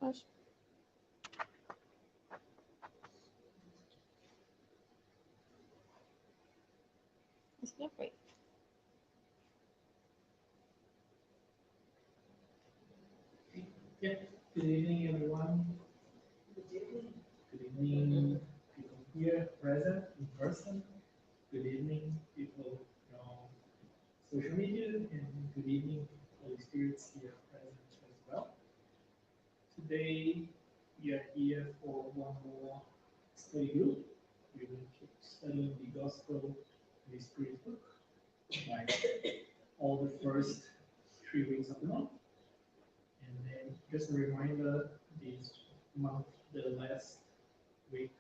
Faz. Isso já foi. Yeah. Good evening, everyone. Good evening, people here present in person. Good evening, people from social media, and good evening, Holy Spirits here present as well. Today, we are here for one more study group. We will keep studying the Gospel and the Spirit book, like all the first 3 weeks of the month. And then just a reminder, this month, the last week,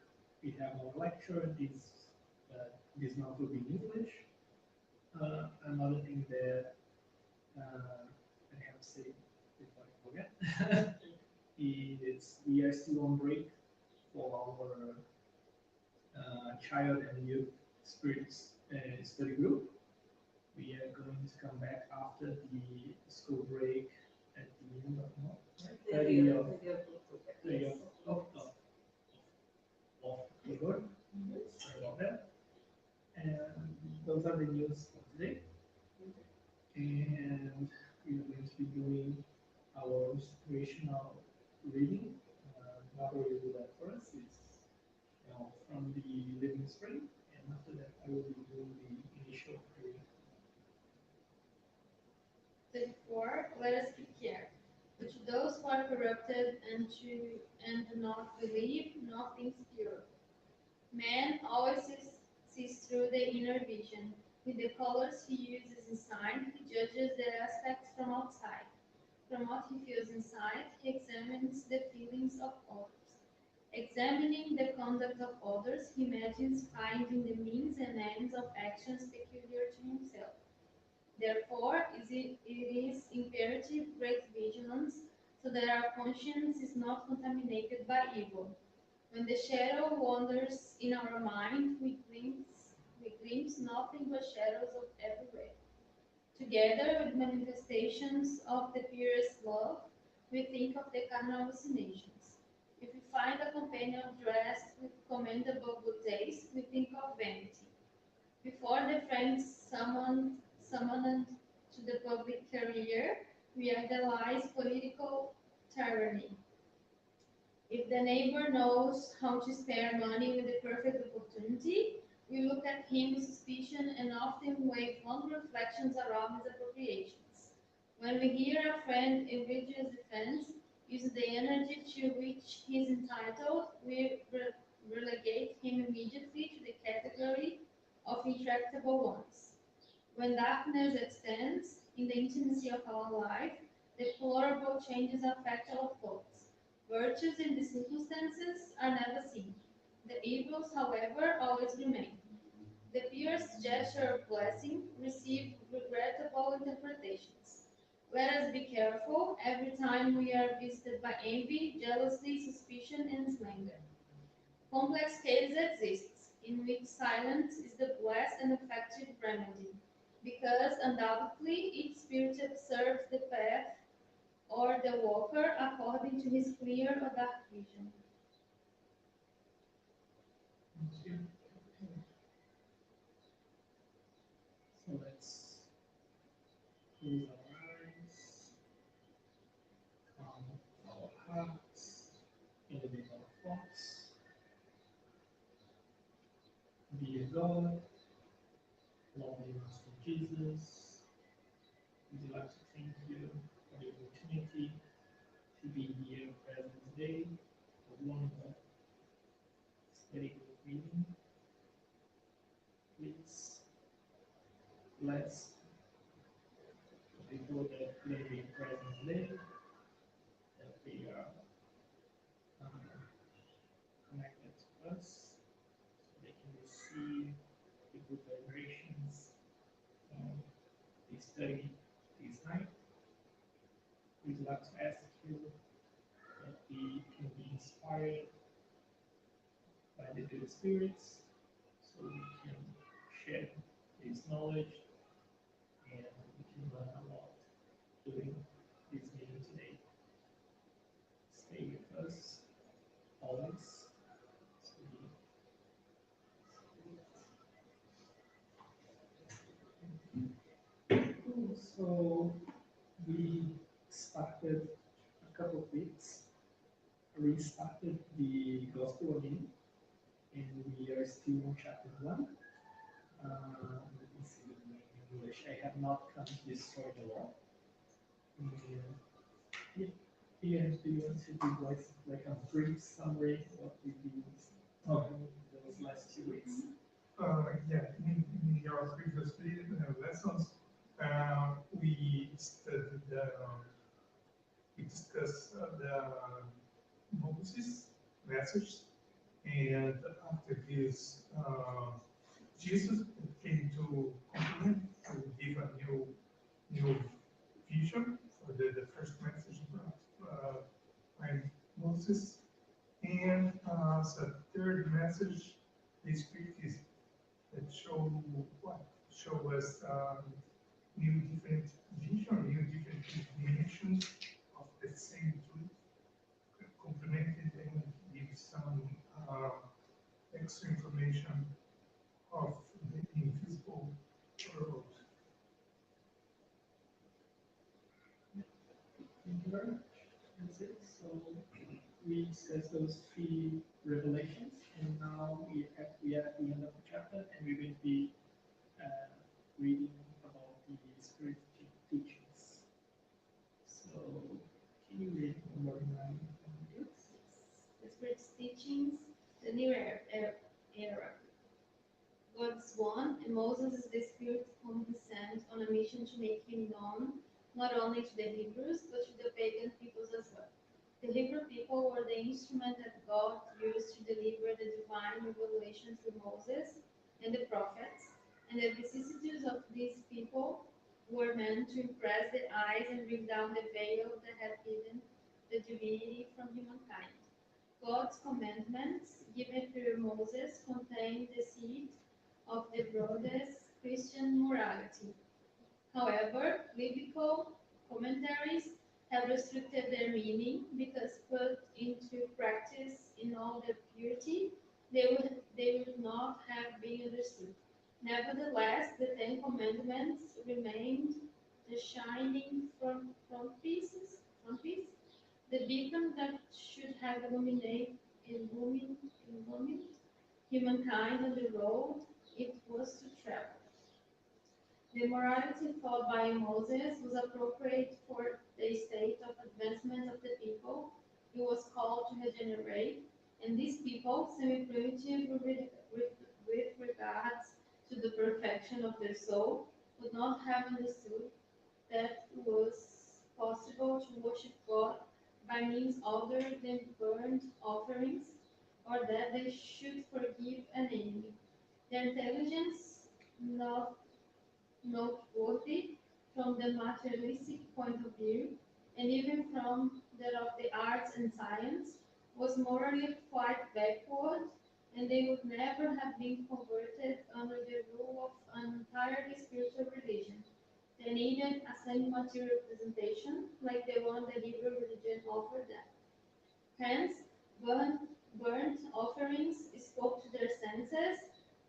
we have no lecture. This month will be in English. Another thing that I have to say before I forget is we are still on break for our child and youth spirits study group. We are going to come back after the school break at the end of the month, right? 30 of October. Sorry about that. And those are the news for today. And we are going to be doing our inspirational reading. What we will do that first is from the Living Spring, and after that I will be doing the initial prayer. 34. Let us be care. But to those who are corrupted and do not believe, nothing is pure. Man always sees through the inner vision. With the colors he uses inside, he judges their aspects from outside. From what he feels inside, he examines the feelings of others. Examining the conduct of others, he imagines finding the means and ends of actions peculiar to himself. Therefore, it is imperative great vigilance, so that our conscience is not contaminated by evil. When the shadow wanders in our mind, we glimpse nothing but shadows of everywhere. Together with manifestations of the purest love, we think of the carnal hallucinations. If we find a companion dressed with commendable good taste, we think of vanity. Before the friends summoned to the public career, we idolize political tyranny. If the neighbor knows how to spare money with the perfect opportunity, we look at him with suspicion and often wave fond reflections around his appropriations. When we hear a friend invidious defense use the energy to which he is entitled, we relegate him immediately to the category of intractable ones. When darkness extends in the intimacy of our life, deplorable changes affect our thoughts. Virtues in these circumstances are never seen. The evils, however, always remain. The purest gesture of blessing receive regrettable interpretations. Let us be careful every time we are visited by envy, jealousy, suspicion, and slander. Complex cases exist, in which silence is the blessed and effective remedy, because undoubtedly each spirit observes the path or the walker according to his clear or dark vision. So let's close our eyes, calm our hearts, elevate our thoughts. Dear God, lovely Master Jesus, we'd like to thank you for the opportunity to be here present today for one more study group meeting. Please bless the people that may be present today, that they are um, connected to us, so they can receive the good vibrations from the study this night. We'd like to ask you that we can be inspired by the good spirits, so we can share this knowledge and we can learn a lot during this meeting today. Stay with started a couple of weeks, restarted the Gospel again, and we are still on chapter 1. Let me see the name in English. I have not come to destroy the law. And Ian, do you want to give like a brief summary of what we did those last 2 weeks? Yeah, in your previously lessons, we studied we discussed the Moses message, and after this, Jesus came to complement to give a new vision for the first message by Moses, and as a third message, the Spiritism that show us new different vision, new different dimensions of the same truth, complemented and give some extra information of the invisible world. Thank you very much. That's it. So we discussed those 3 revelations, and now we are at the end of the chapter, and we're going to be reading about the spirit teachings. So can you read one more time? The Spirit's teachings, the new era. God is one, and Moses is the Spirit whom he sent on a mission to make him known, not only to the Hebrews, but to the pagan peoples as well. The Hebrew people were the instrument that God used to deliver the divine revelation through Moses and the prophets, and the vicissitudes of these people were meant to impress the eyes and bring down the veil that had hidden the divinity from humankind. God's commandments given through Moses contained the seed of the broadest Christian morality. However, biblical commentaries have restricted their meaning because put into practice in all their purity, they would not have been understood. Nevertheless, the Ten Commandments remained the shining frontispiece, the beacon that should have illumined humankind on the road it was to travel. The morality taught by Moses was appropriate for the state of advancement of the people he was called to regenerate, and these people, semi-primitive with regards to the perfection of their soul, would not have understood that it was possible to worship God by means other than burnt offerings, or that they should forgive an enemy. Their intelligence, not noteworthy from the materialistic point of view, and even from that of the arts and science, was morally quite backward, and they would never have been converted under the rule of an entirely spiritual religion. They needed a semi-material representation, like the one the Hebrew religion offered them. Hence, burnt offerings spoke to their senses,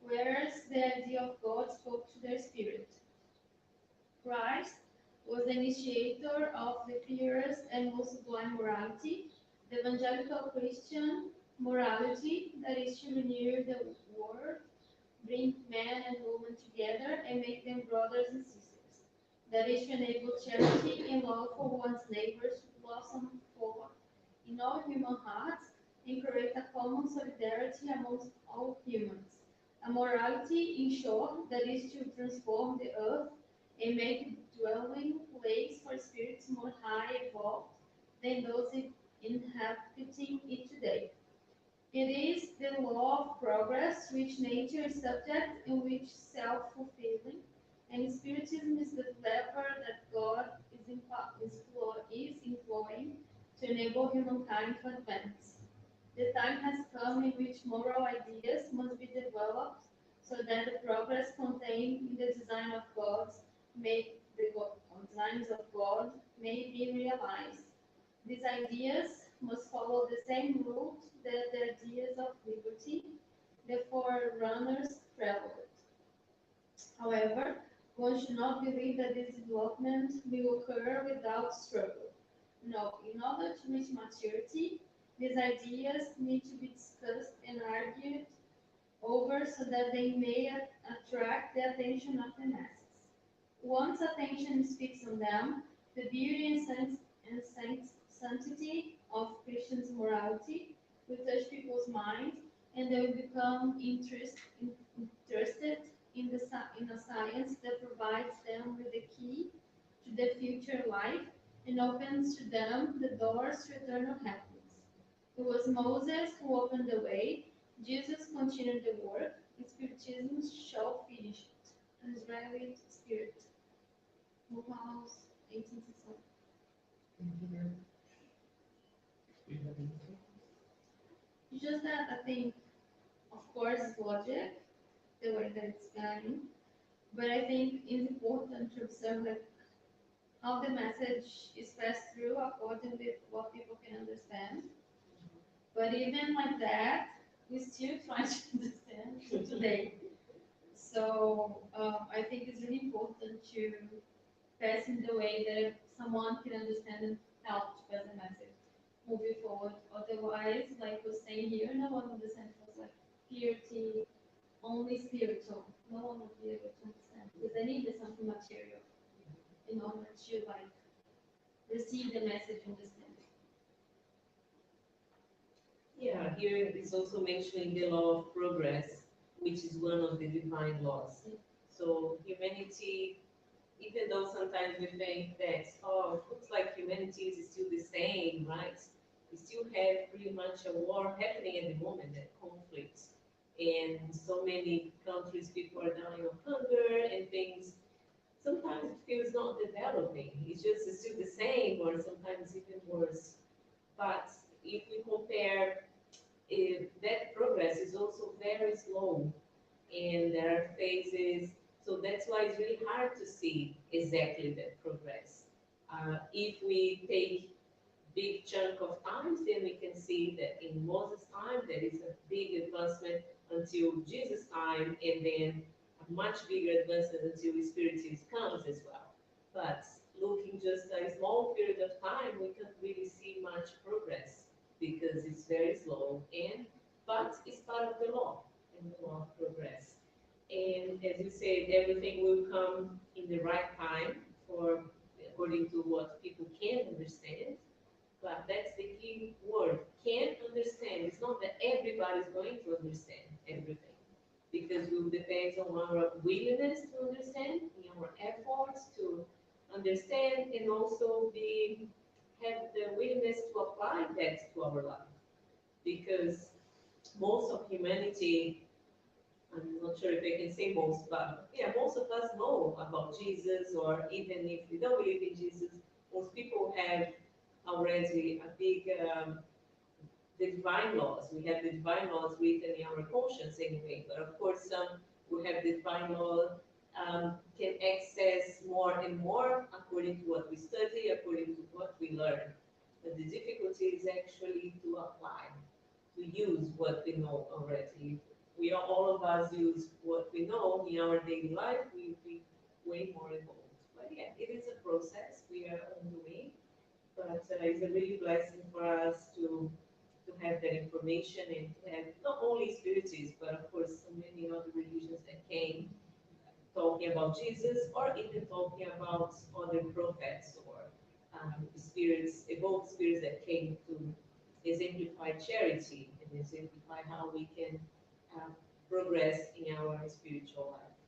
whereas the idea of God spoke to their spirit. Christ was the initiator of the purest and most sublime morality, the evangelical Christian morality, that is to renew the world, bring man and woman together, and make them brothers and sisters. That is to enable charity and love for one's neighbors to blossom forth in all human hearts and create a common solidarity amongst all humans. A morality, in short, that is to transform the earth and make dwelling place for spirits more high evolved than those inhabiting it today. It is the law of progress which nature is subject and which self-fulfilling, and Spiritism is the lever that God is employing to enable humankind to advance. The time has come in which moral ideas must be developed so that the progress contained in the design of designs of God may be realized. These ideas must follow the same route that the ideas of liberty, the forerunners, traveled. However, one should not believe that this development will occur without struggle. No, in order to reach maturity, these ideas need to be discussed and argued over so that they may attract the attention of the masses. Once attention is fixed on them, the beauty and sanctity of Christians' morality will touch people's minds, and they will become interested in in a science that provides them with the key to the future life and opens to them the doors to eternal happiness. It was Moses who opened the way. Jesus continued the work. Spiritism shall finish it. An Israeli spirit. House 1867. Thank you very much. Do you have anything? It's just that I think, of course, it's logic, the way that it's going, but I think it's important to observe like how the message is passed through according with what people can understand. But even like that, we still try to understand today. So I think it's really important to pass in the way that someone can understand and help to pass the message moving forward. Otherwise, like we're saying here, no one understands was like purity, only spiritual. No one will be able to understand because they need something material in order to like receive the message and understand it. Yeah, here it's also mentioning the law of progress, which is one of the divine laws. So humanity, even though sometimes we think that, oh, it looks like humanity is still the same, right? We still have pretty much a war happening at the moment, that conflict. And so many countries, people are dying of hunger and things. Sometimes it feels not developing. It's just it's still the same, or sometimes even worse. But if we compare, that progress is also very slow, and there are phases. So that's why it's really hard to see exactly that progress. If we take big chunk of times, then we can see that in Moses' time there is a big advancement until Jesus' time, and then a much bigger advancement until Spiritism comes as well. But looking just a small period of time, we can't really see much progress because it's very slow, and but it's part of the law and the law of progress. And as you said, everything will come in the right time for according to what people can understand. But that's the key word. Can understand. It's not that everybody's going to understand everything. Because it will depend on our willingness to understand, in our efforts to understand, and also have the willingness to apply that to our life. Because most of humanity, I'm not sure if I can say most, but yeah, most of us know about Jesus, or even if we don't believe in Jesus, most people have already a big the divine laws. We have the divine laws written in our conscience anyway, but of course some who have the divine law can access more and more according to what we study, according to what we learn. But the difficulty is actually to apply, to use what we know already. We are, all of us use what we know in our daily life, we be way more involved. But yeah, it is a process, we are on the way, but it's a really blessing for us to have that information and to have not only spiritists, but of course so many other religions that came talking about Jesus, or even talking about other prophets or spirits, evolved spirits that came to exemplify charity and exemplify how we can progress in our spiritual life.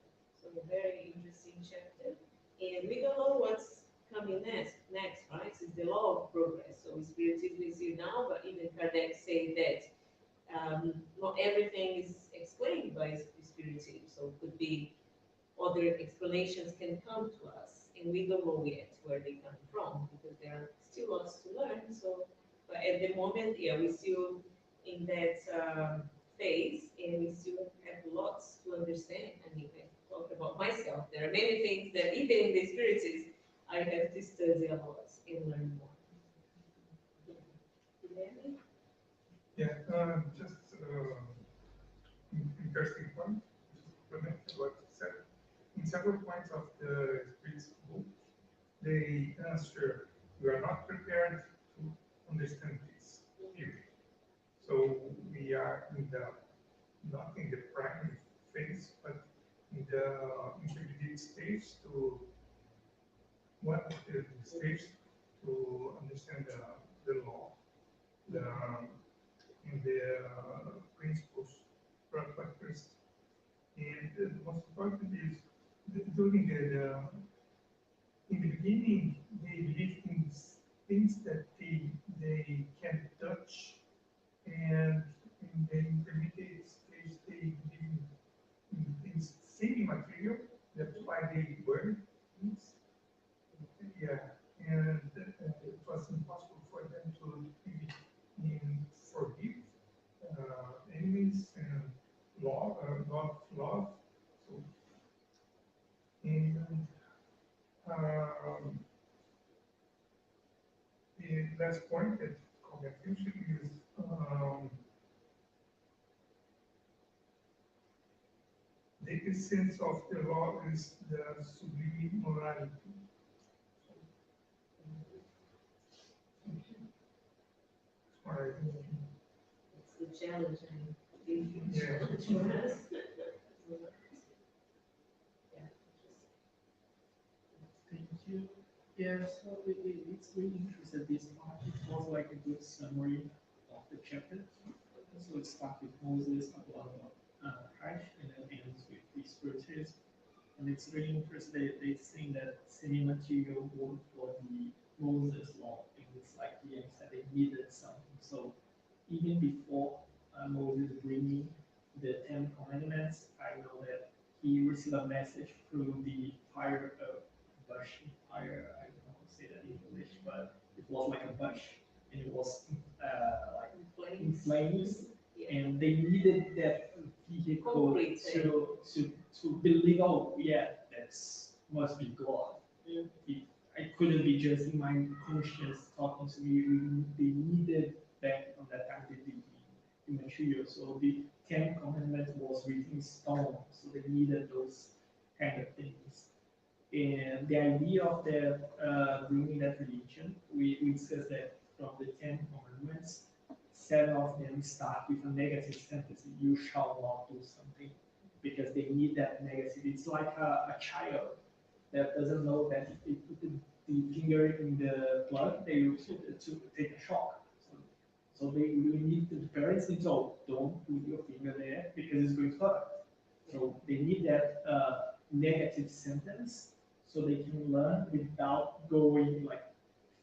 So a very interesting chapter. And we don't know what's coming next, right? It's the law of progress. So Spiritism is here now, but even Kardec said that not everything is explained by Spiritism. So it could be other explanations can come to us, and we don't know yet where they come from because there are still lots to learn. So, but at the moment, yeah, we're still in that phase, and we still have lots to understand. I mean, I talk about myself. There are many things that even in the Spiritism, I have to study a lot and learn more. Yeah, just interesting point, just connect what you said. In several points of the Spirit's book, they answer we are not prepared to understand this. Period. So we are in the, not in the primary phase, but in the intermediate stage to what the stage to understand the law, the and the principles first. And the most important is during in the beginning they believe in things that they can touch, and in the intermediate stage they believe in things semi-material. That's why they burn things. Yeah, and it was impossible for them to live in forgive enemies and love. So, and the last point that caught my attention is the essence of the law is the sublime morality. Right. It's the challenging. Yeah. Thank you. Yeah, so it's really interesting. This part, it was like a good summary of the chapter. So it starts with Moses, about Christ, and then ends with the Spiritism. And it's really interesting. They think that semi-material work for the Moses law. It's like the that they needed something. So even before Moses bringing the Ten Commandments, I know that he received a message through the fire bush. Fire, I don't know how to say that in English, but it was like a bush, and it was like in flames, and they needed that vehicle to believe, oh yeah, that's must be God. I couldn't be just in my conscience talking to me. They needed back on that time the material. So the Ten Commandments was written in stone, so they needed those kind of things. And the idea of that bringing that religion, we discussed that from the Ten Commandments, 7 of them start with a negative sentence: "You shall not do something," because they need that negative. It's like a child that doesn't know that if they put the finger in the plug, they will to take a shock. So they really need the parents need to know, don't put your finger there because it's going to hurt. So they need that negative sentence so they can learn without going like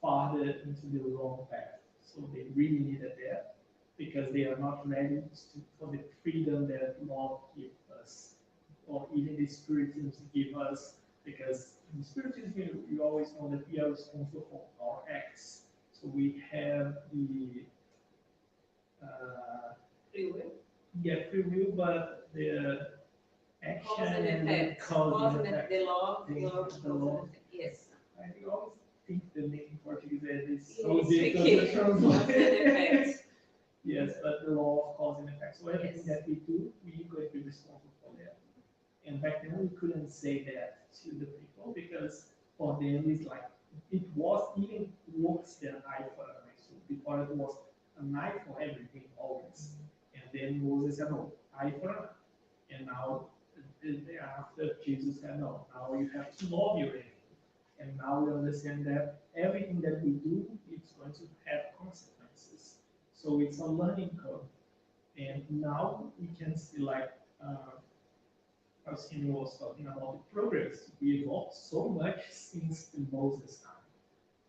farther into the wrong path. So they really need it there because they are not ready for the freedom that Lord gives us, or even the Spiritism give us. Because in Spiritism, you always know that we are responsible for our acts. So we have the free will. Yeah, free will, but the action Cause and effect. Cause and effect. The law. The law. Yes. I always think the name in Portuguese is so It's difficult tricky. to Cause and translate. effect. Yes, but the law of cause and effect. So everything Yes. that we do, we going to be responsible for that. And back then we couldn't say that to the people because for them it's like it was even worse than eye for an eye. So before it was an eye for everything always. And then Moses said no, eye for an eye. And now after Jesus said no, now you have to love your enemy. And now we understand that everything that we do is going to have consequences. So it's a learning curve. And now we can see like Faustino was talking about the progress. We evolved so much since the Moses time.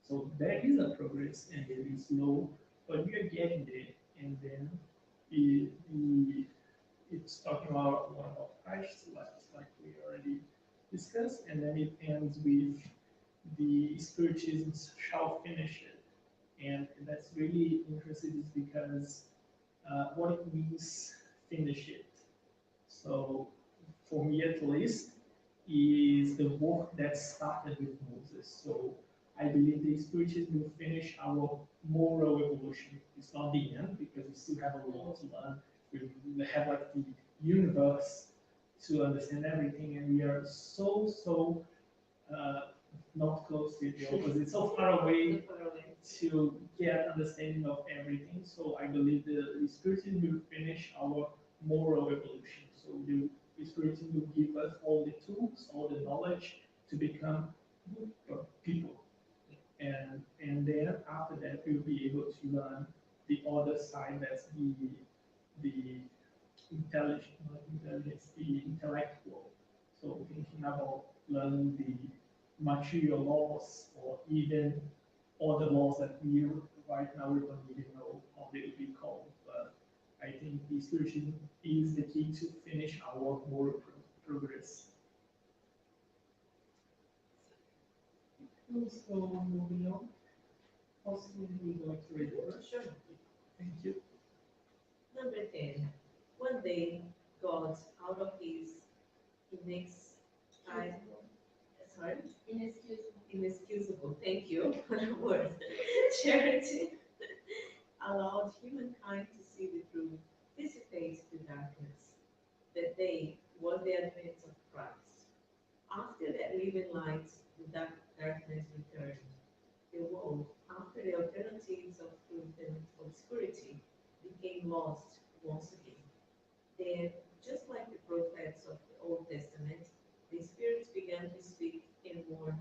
So there is a progress and it is slow, but we are getting there. And then it's talking about one of Christ, like we already discussed, and then it ends with the Spiritism shall finish it. And that's really interesting is because what it means finish it. So for me at least, is the work that started with Moses. So I believe the Spiritism will finish our moral evolution. It's not the end because we still have a lot to learn. We have like the universe to understand everything, and we are so not close to the opposite, so far away to get understanding of everything. So I believe the Spiritism will finish our moral evolution. So the Spiritism will give us all the tools, all the knowledge to become good people. And then after that we'll be able to learn the other side, that's the intelligence, not intelligence, the intellectual. So thinking about learning the material laws or even other laws that we right now we don't even know how they will be called. But I think the spiritualism is the key to finish our moral progress. So moving on, possibly we would like to read the verse. Sure. Thank you. Number 10. One day, God, out of his inex- I- sorry, inexcusable, thank you for the word, charity, allowed humankind to see the truth, dissipate the darkness. That day was the advent of Christ. After that living light, the darkness returned. The world, after the alternatives of truth and obscurity, became lost once again. Then, just like the prophets of the Old Testament, the spirits began to speak and warn.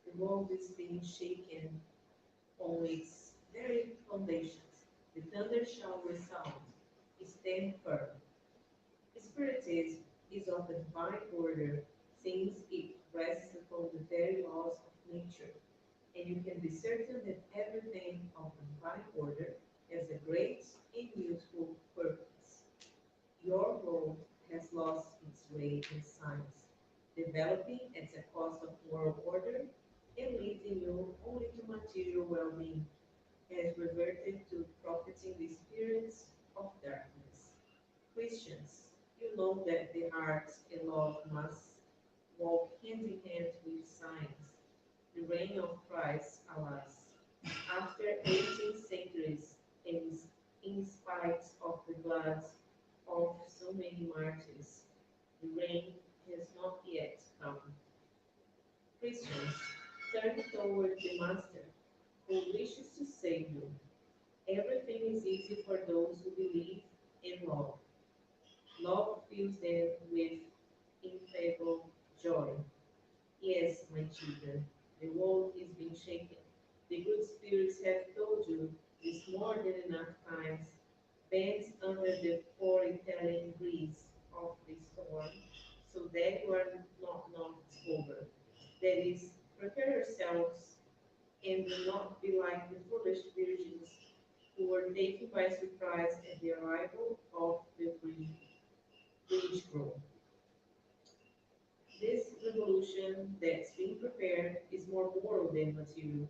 The world is being shaken on its very foundations. The thunder shall resound. Stand firm. Spiritism is of the divine order, since it rests upon the very laws of nature, and you can be certain that everything of the divine order has a great and useful purpose. Your world has lost its way in science, developing at the cost of moral order and leading you only to material well-being, has reverted to profiting the spirits of darkness. Christians, you know that the heart and love must walk hand in hand with science. The reign of Christ, alas, after 18 centuries, and in spite of the blood of so many martyrs, the reign has not yet come. Christians, turn toward the Master, who wishes to save you. Everything is easy for those who believe and love. Love fills them with ineffable joy. Yes, my children, the world is being shaken. The good spirits have told you this more than enough times. Bend under the foretelling breeze of the storm, so that you are not knocked over. That is, prepare yourselves and do not be like the foolish virgins who were taken by surprise at the arrival of the bridegroom. This revolution that's being prepared is more moral than material.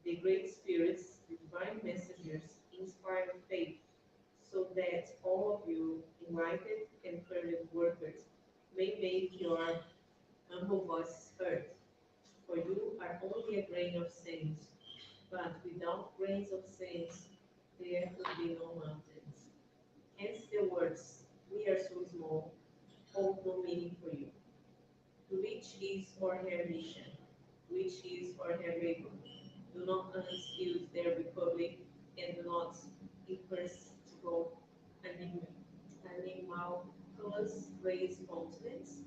The great spirits, the divine messengers, inspire faith, so that all of you, enlightened and fervent workers, may make your humble voices heard. For you are only a grain of sand, but without grains of sand, there could be no mountains. Hence the words, we are so small, hold no meaning for you. To which is or her mission, which is or her labor. Do not unexcuse their republic, and do not imperceptible animalculous raise continents.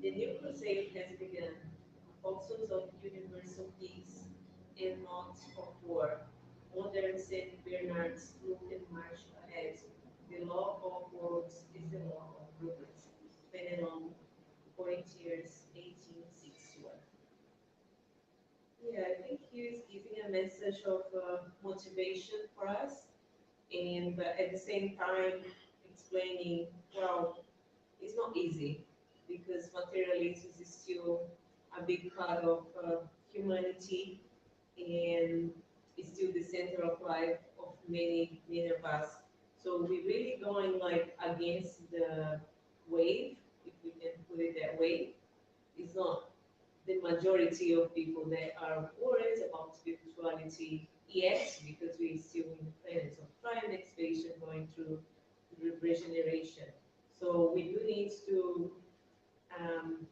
The new crusade has begun, apostles of universal peace and not of war. Modern Saint Bernard's look and march ahead. The law of worlds is the law of progress. Fenelon, Poitiers, 1861. Yeah, I think he is giving a message of motivation for us, and but at the same time explaining, well, it's not easy because materialism is still a big part of humanity, and it's still the center of life of many of us. So we're really going like against the wave, if we can put it that way. It's not the majority of people that are worried about spirituality yet, because we're still in the planet of time expansion, going through regeneration. So we do need um,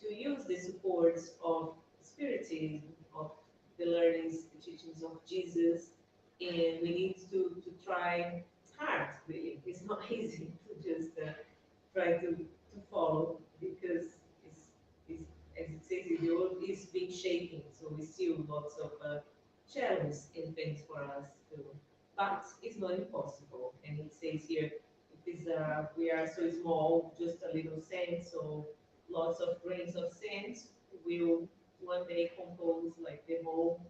to use the support of spiritism, of the learnings, the teachings of Jesus, and we need to try hard, really. It's not easy to just try to follow because it's, as it says, the world is being shaken, so we still lots of challenge and things for us to, but it's not impossible. And it says here, it is, we are so small, just a little sand, so lots of grains of sand will one day compose like the whole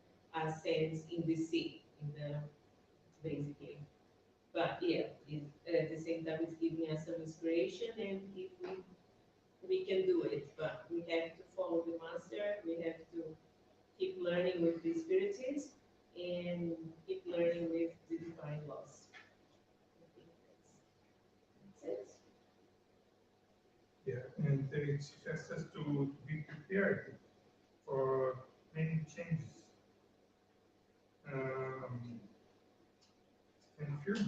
sands in the sea, in the basically. But yeah, at the same time, it's giving us some inspiration, and if we can do it, but we have to follow the master. We have to keep learning with the spiritists and keep learning with the divine laws. I think that's it. Yeah, and it suggests us to be prepared for many changes. And fear,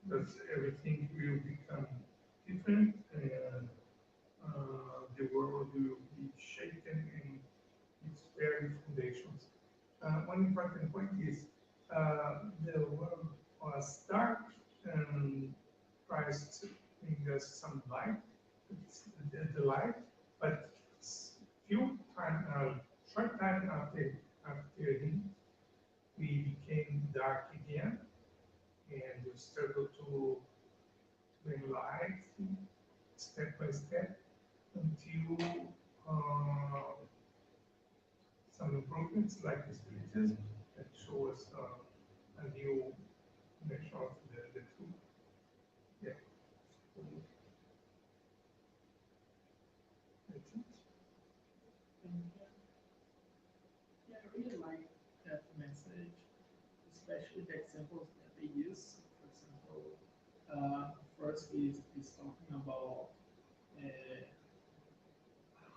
that everything will become different and the world will be shaken in its very foundations. One important point is the world was dark and Christ bring us some light, the light, but short time after him, we became dark again, and we struggle to bring light step by step until some improvements like the Spiritism that show us a new measure of the truth. Yeah. So, that's it. Yeah, I really like that message, especially the examples that they use. For example, first is talking about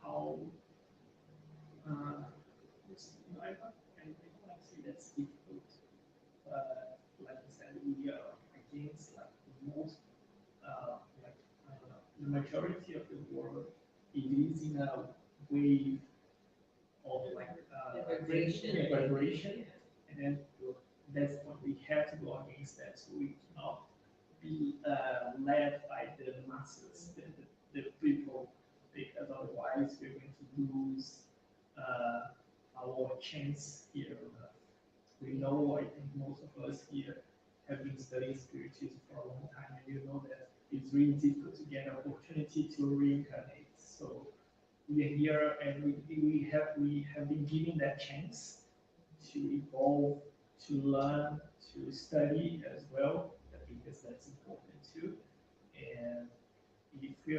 how I don't say that's difficult, but like I said, we are against like the most the majority of the world. It is in a wave of like vibration, and then that's what we have to go against that. So we cannot be led by the masses, the people, because otherwise we're going to lose our chance here on Earth. We know, I think most of us here have been studying spiritism for a long time, and you know that it's really difficult to get an opportunity to reincarnate. So we are here, and we have been given that chance to evolve, to learn, to study as well, because that's important too. And if we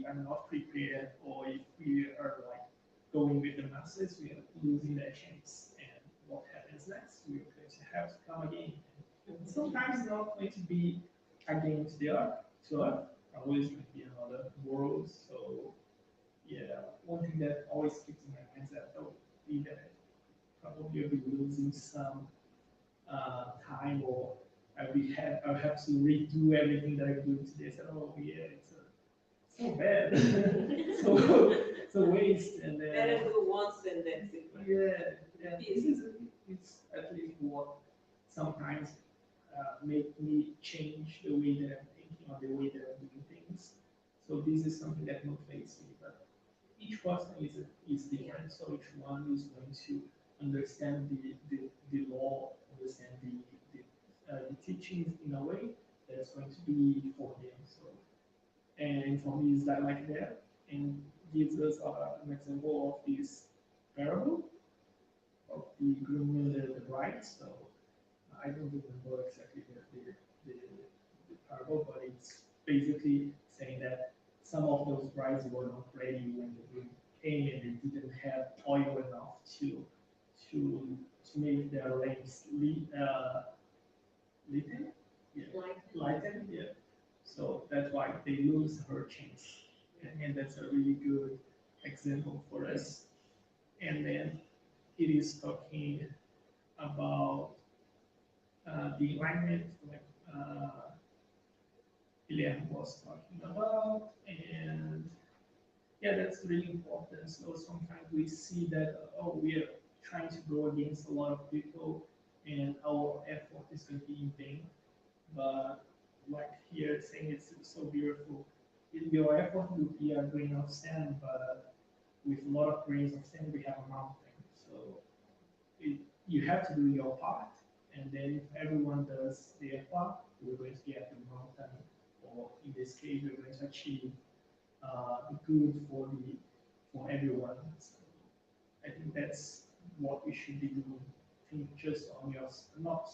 are not prepared, or if we are like going with the masses, we are losing that chance. And what happens next? We're going to have to come again. And sometimes it's not going to be against the earth, to earth, always going to be another world. So yeah, one thing that always keeps in my mind is that probably I'll be losing some time, or I'll have to redo everything that I'm doing today. So, oh yeah, it's so bad, so waste, and then Better do once and that's it. yeah, it's at least what sometimes make me change the way that I'm thinking or the way that I'm doing things. So this is something that motivates me. But each person is different, so each one is going to understand the law, understand the teachings in a way that's going to be for them. So, and for me, is that like that, and gives us an example of this parable of the groom and the bride. So I don't remember exactly the parable, but it's basically saying that some of those brides were not ready when the groom came, and they didn't have oil enough to make their lamps lighten, lighten, yeah. So that's why they lose her chance, and that's a really good example for us. And then it is talking about the environment, like Guilherme was talking about, and yeah, that's really important. So sometimes we see that, oh, trying to go against a lot of people, and our effort is going to be in vain. But like here saying, it's so beautiful. Your effort will be a grain of sand, but with a lot of grains of sand, we have a mountain. So you have to do your part, and then if everyone does their part, we're going to get the mountain, or in this case, we're going to achieve the good for everyone. So I think that's what we should be doing. Think just on your, not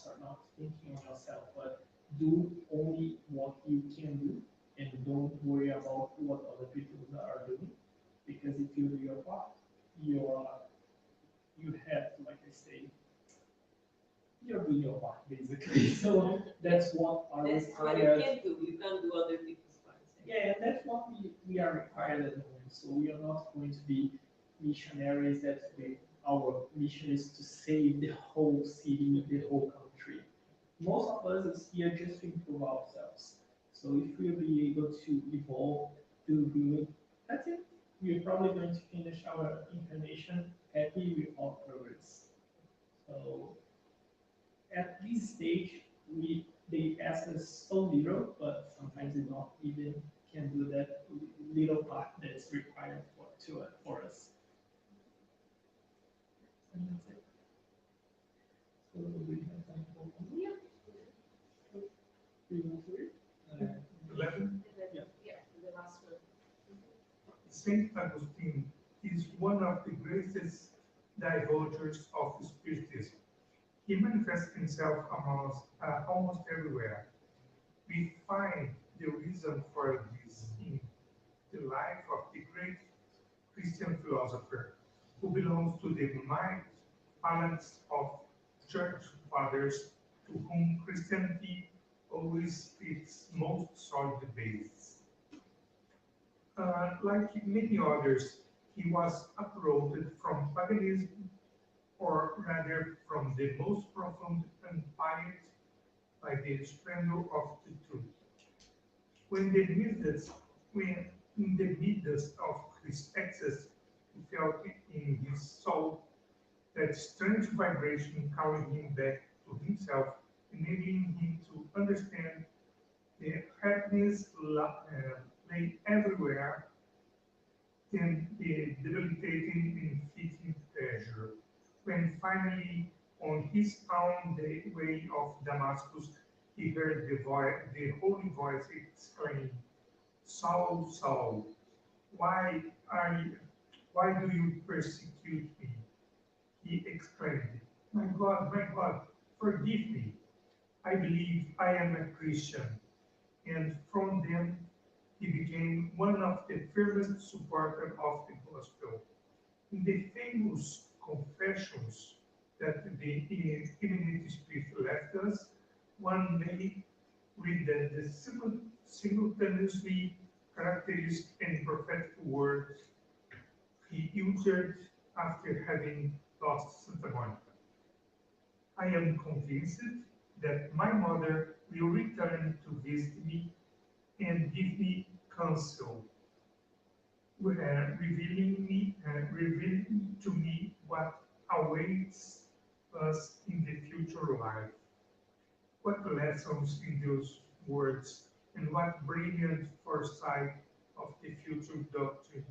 thinking on yourself, but do only what you can do, and don't worry about what other people are doing, because if you do your part, you have, like I say, you're doing your part basically. So that's what are That's what you required. can do. You can't do other people's parts. Yeah, and that's what we are required at the moment. So we are not going to be missionaries that our mission is to save the whole city, the whole country. Most of us is here just to improve ourselves. So if we'll be able to evolve, do good, that's it. We're probably going to finish our incarnation happy with our progress. So at this stage, they ask us so little, but sometimes they not even can do that little part that's required for us. And that's it. So we have time for one more. We want to read? 11. Yeah. Yeah, the last one. Saint Augustine is one of the greatest divulgers of Spiritism. He manifests himself almost everywhere. We find the reason for this in the life of the great Christian philosopher who belongs to the mind phalanx of church fathers to whom Christianity always its most solid base. Like many others, he was uprooted from paganism, or rather from the most profound unpiety by the splendor of the truth. When the midst, when in the midst of his excess, he felt in his soul that strange vibration calling him back to himself, enabling him to understand the happiness lay everywhere and the debilitating and fleeting pleasure. When finally, on his own the way of Damascus, he heard the holy voice exclaim, "Saul, Saul, why why do you persecute me?" He exclaimed, my God, forgive me. I believe I am a Christian." And from then, he became one of the firmest supporters of the gospel. In the famous confessions that the Imminent Spirit left us, one may read that the simultaneously characteristic and prophetic words he uttered after having lost Santa Monica. I am convinced that my mother will return to visit me and give me counsel, revealing to me what awaits us in the future life. What lessons in those words, and what brilliant foresight of the future doctrine.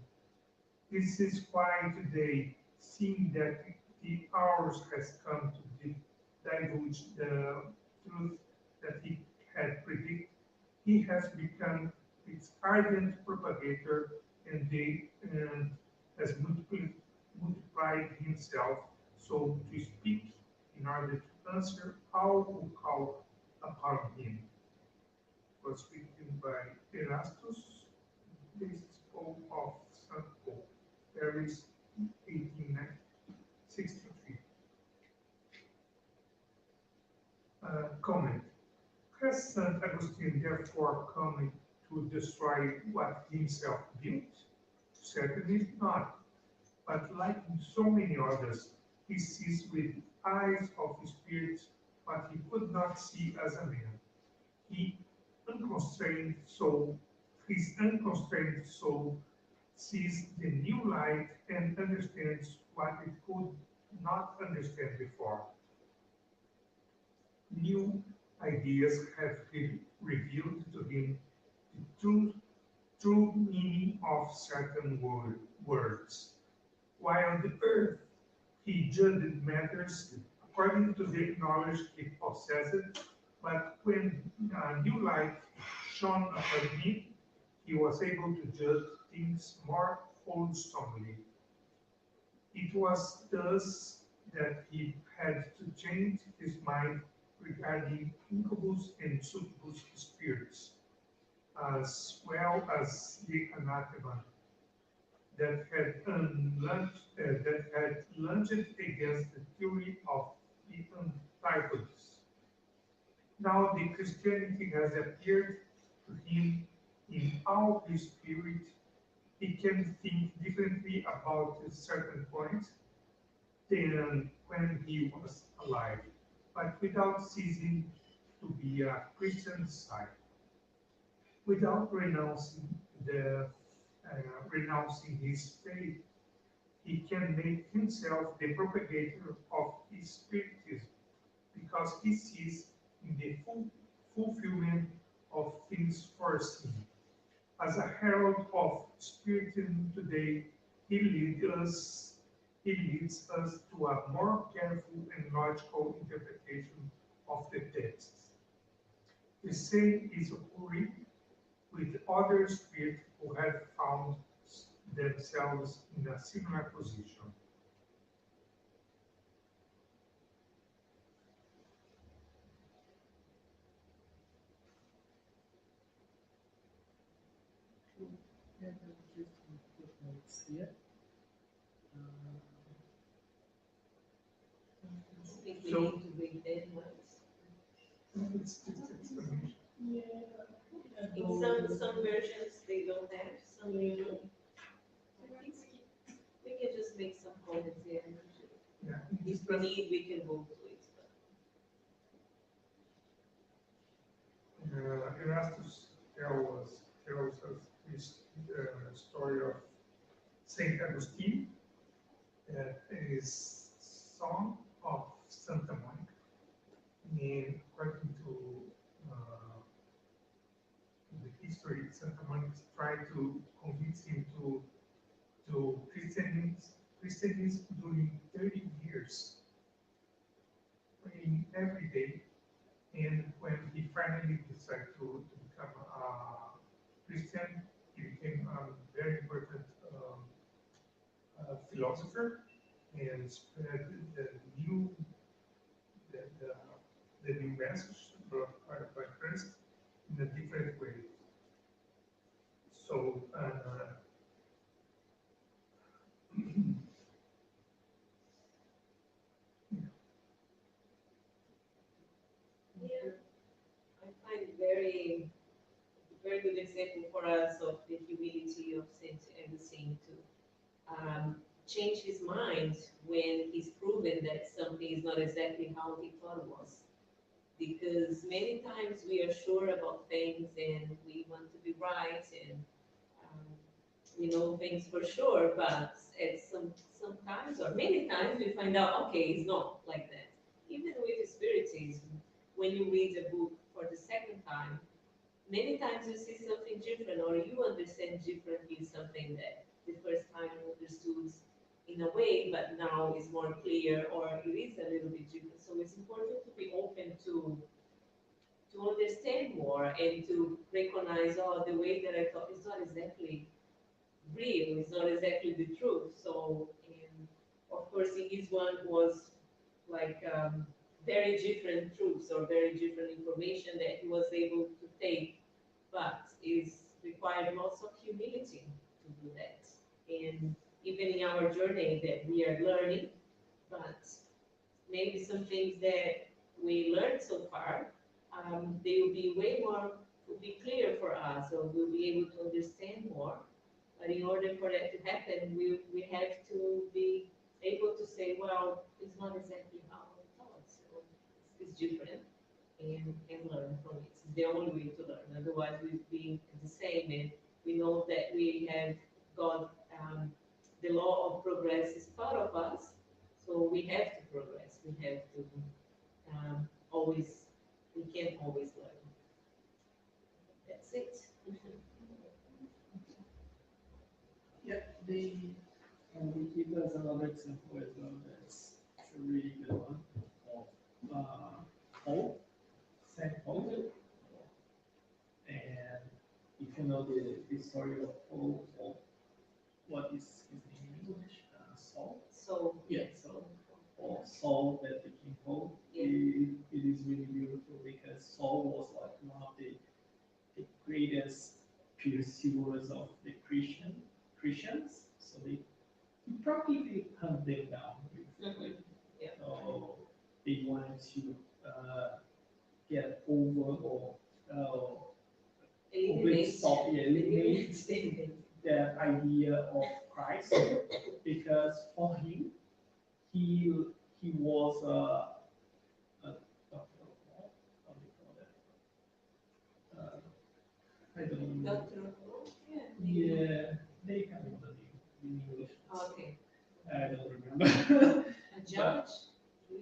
This is why today, seeing that the hour has come to divulge the truth that he had predicted, he has become its ardent propagator and has multiplied himself, so to speak, in order to answer all who call upon him. It was written by Erastus, Bishop of St. Paul, Paris, 1863. Comment. Has St. Augustine therefore come to destroy what himself built? Certainly not. But like so many others, he sees with eyes of the spirit what he could not see as a man. He unconstrained soul, his unconstrained soul sees the new light and understands what it could not understand before. New ideas have revealed to him the true meaning of certain words. While the earth, he judged matters according to the knowledge he possessed, but when new light shone upon him, he was able to judge things more wholesomely. It was thus that he had to change his mind regarding incubus and succubus spirits, as well as the anathema that had launched against the theory of the antipodes. Now the Christianity has appeared to him in all his spirit. He can think differently about a certain point than when he was alive, but without ceasing to be a Christian side, without renouncing his faith. He can make himself the propagator of his Spiritism because he sees in the fulfillment of things foreseen. As a herald of Spiritism today, he leads us to a more careful and logical interpretation of the texts. The same is occurring with other spirits who have found themselves in a similar position. Yeah, just some footnotes here. I think we So- need to read that once. It's explanation. In some versions they don't have, some they do. I think we can just make some comments here. Yeah, If we need, we can go to it. Erastus tells us this story of Saint Augustine, that is song of Santa Monica, and according to the history, Santa Monica tried to convince him to Christianism during 30 years, praying every day. And when he finally decided to become a Christian, he became a very important philosopher and spread the new the, the, the new message brought by Christ in a different way. So Yeah, I find very good example for us of the humility of Saint Augustine to change his mind when he's proven that something is not exactly how he thought it was. Because many times we are sure about things and we want to be right and we know things for sure, but at sometimes or many times we find out, okay, it's not like that. Even with Spiritism, when you read a book for the second time, many times you see something different or you understand differently something that the first time you understood in a way, but now is more clear or it is a little bit different. So it's important to be open to understand more and to recognize, oh, the way that I thought is not exactly real, it's not exactly the truth. So, and of course, in his one was like very different truths or very different information that he was able to take, but is required lots of humility to do that. And even in our journey that we are learning, but maybe some things that we learned so far, they will be way more, will be clear for us, or we'll be able to understand more. But in order for that to happen, we have to be able to say, well, it's not exactly how I thought, so it's different, and learn from it. It's the only way to learn. Otherwise, we'd be the same, and we know that we have got the law of progress is part of us. So So we have to progress. We have to always, we can always learn. That's it. Yeah, they give us another example as well. That's a really good one of Paul, Saint Paul. And if you know the story of Paul, or what is his name in English? Saul. So Yeah, so or Saul that became Paul. Yeah. It is really beautiful because Saul was like one of the greatest pursuers of the Christians. So he probably hunt them down. Basically. Yeah. So they wanted to get over or eliminate that idea of Christ because for him he was a doctor of law. How do you call that? I don't know. Doctor of Law? Yeah, they have another name in English. Okay. I don't remember. A judge?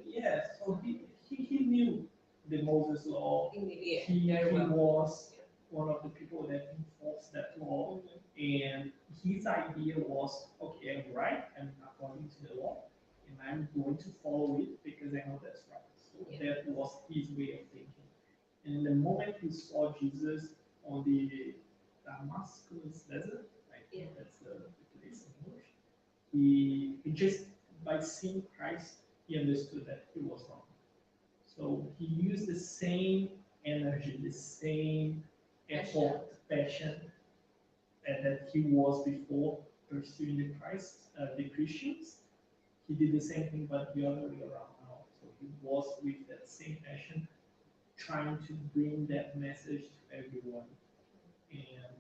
Yeah, so he knew the Moses law. Yeah, He very well. was one of the people that enforced that law. And his idea was, okay, I'm right, I'm according to the law, and I'm going to follow it because I know that's right. So that was his way of thinking. And the moment he saw Jesus on the Damascus desert, I think that's the place in English, he just, by seeing Christ, he understood that he was wrong. So he used the same energy, the same effort, passion that he was before pursuing the Christians. He did the same thing, but the other way around now. So he was with that same passion, trying to bring that message to everyone. And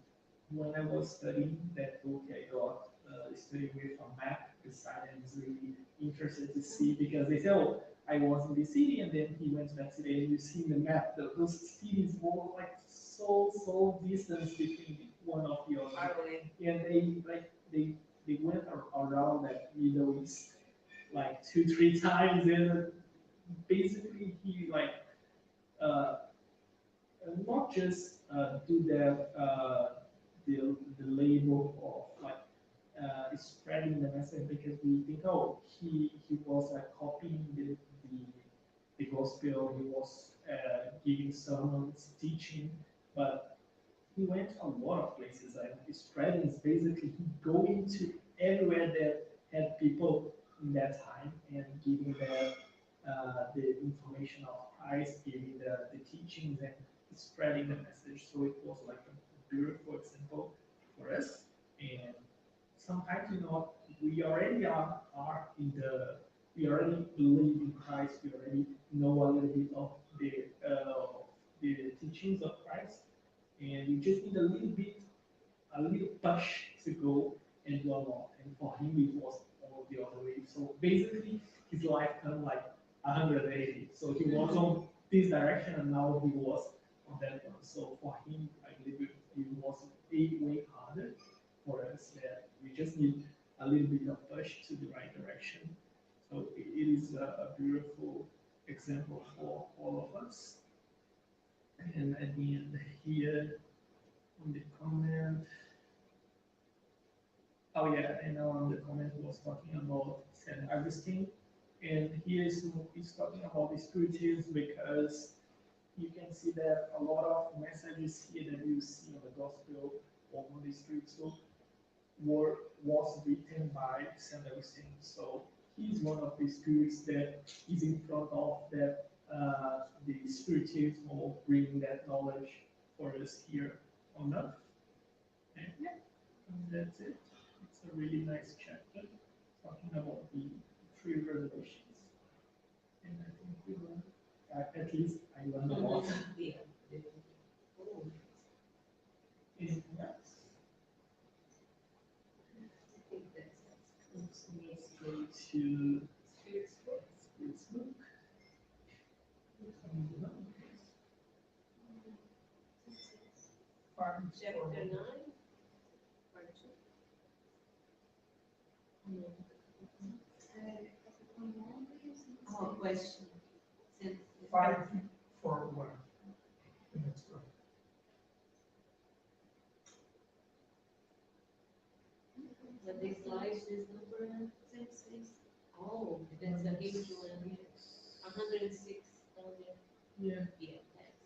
when I was studying that book, I got studying with a map beside, and it's really interested to see because they say, oh, I was in the city, and then he went to that city, and you see in the map that those cities were like so distance between one of the other. And they went around that Middle East like 2-3 times, and basically he like not just do that the label of like spreading the message because we think, oh, he was like copying the gospel, he was giving sermons, teaching, but he went to a lot of places and spreading is basically going to everywhere that had people in that time and giving the information of Christ, giving the teachings and spreading the message. So it was like a beautiful example for us. And sometimes, we already are we already believe in Christ, we already know a little bit of the teachings of Christ, and we just need a little push to go and do a lot. And for him, it was all the other way. So basically, his life turned like 180. So he was on this direction, and now he was on that one. So for him, I believe it was way harder for us that we just need a little bit of push to the right direction. So it is a beautiful example for all of us. And at the end here, on the comment, oh yeah, and on the comment was talking about Saint Augustine, and here he's talking about the Spiritism because you can see that a lot of messages here that you see on the Gospel or on the Spiritual was written by Saint Augustine. So he's one of the spirits that is in front of that the Spiritism or bringing that knowledge for us here on earth. And yeah, and that's it. It's a really nice chapter talking about the 3 revelations. And I think we learned, at least I learned a lot. Anything else? Let's go to Spirit's book. Chapter 9. Part 2. question. Since- 541. The next one. But this slide, this number, oh, that's a huge one. 106,000. Yeah. Yeah, that's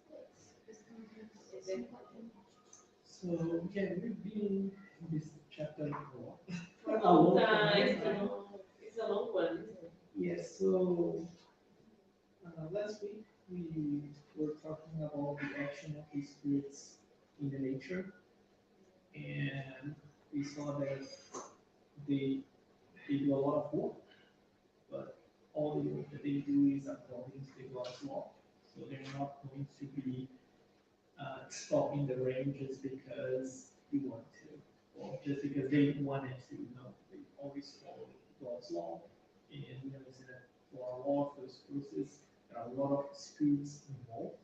So yeah, we've been in this chapter for for a long time. time. It's a long one, isn't it? Yes, so last week we were talking about the action of the spirits in the nature, and we saw that they they do a lot of work, but all the work that they do is according to God's law. So they're not going to be stopping the rain just because you want to, or just because they wanted to. No, they always follow God's law, and we understand that for a lot of those processes, there are a lot of spirits involved,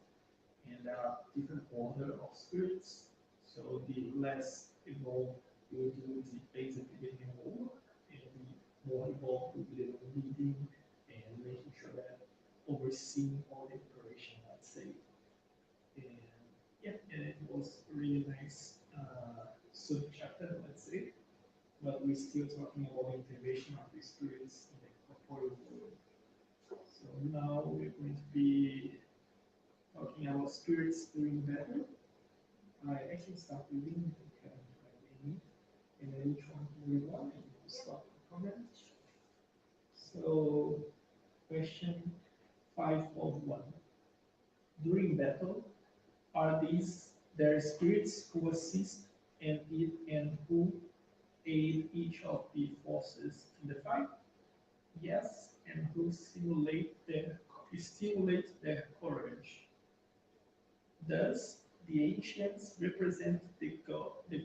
and there are different order of spirits. So the less involved you will do the basically the more, and the more involved will be the leading and making sure that overseeing all the operation, let's say. And yeah, and it was a really nice sub chapter, let's say. But we're still talking about the integration of the spirits in the corporeal world. So now we're going to be talking about spirits doing better. I actually start reading, you can write any, and then each one can read one, and we'll stop the comment. So, question 541. During battle, are these their spirits who assist and who aid each of the forces in the fight? Yes, and who stimulate their courage. Thus, the ancients represent the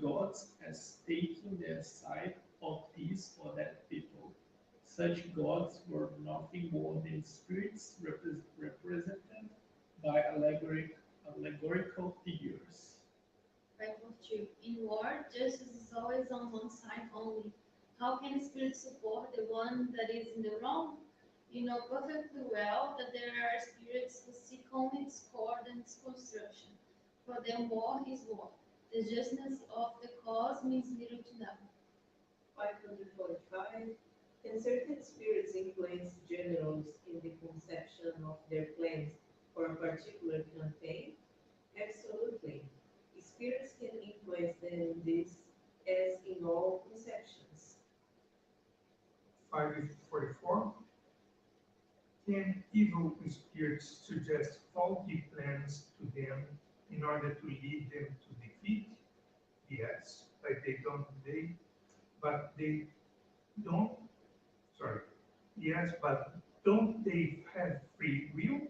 gods as taking their side of this or that people. Such gods were nothing more than spirits represented by allegorical figures. 542. In war, justice is always on one side only. How can spirit support the one that is in the wrong? You know perfectly well that there are spirits who seek only discord and destruction. For them, war is war. The justness of the cause means little to them. 545. Can certain spirits influence generals in the conception of their plans for a particular campaign? Absolutely. Spirits can influence them in this as in all conceptions. 544. Can evil spirits suggest faulty plans to them in order to lead them to defeat? Yes, like they don't they, but they don't. Sorry. Yes, but don't they have free will?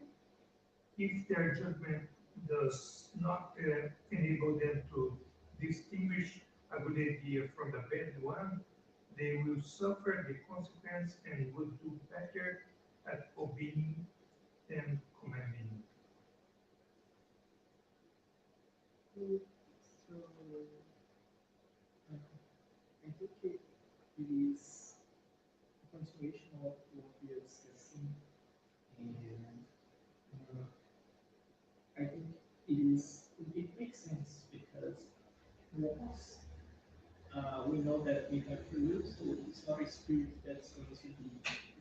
If their judgment does not enable them to distinguish a good idea from the bad one, they will suffer the consequence and would do better at obeying than commanding. So, I think it is a continuation of what we are discussing, and I think it makes sense because once we know that we have free will, so it's not a spirit that's going to be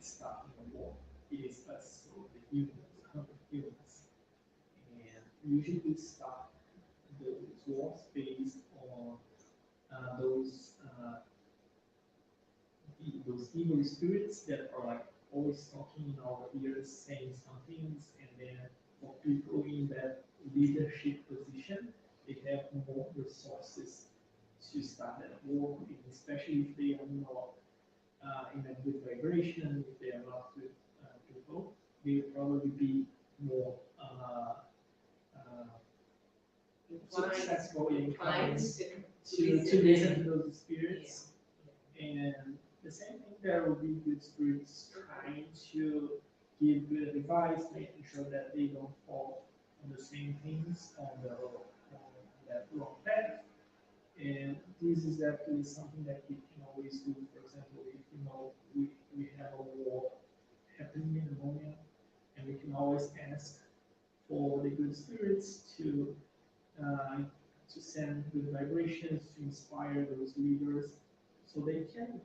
starting a war. It is us, so the humans, humans, and usually we start those wars based on those evil spirits that are like always talking in our ears, saying some things, and then for people in that leadership position, they have more resources to start that war, and especially if they are not in a good vibration, if they are not good people, they will probably be more successful in Inclined to listen to those spirits. And the same thing, there will be good spirits trying to give good advice, making sure that they don't fall on the same things on that wrong path. And this is actually something that we can always do. For example, if we have a war happening in the moment, and we can always ask for the good spirits to send good vibrations to inspire those leaders so they can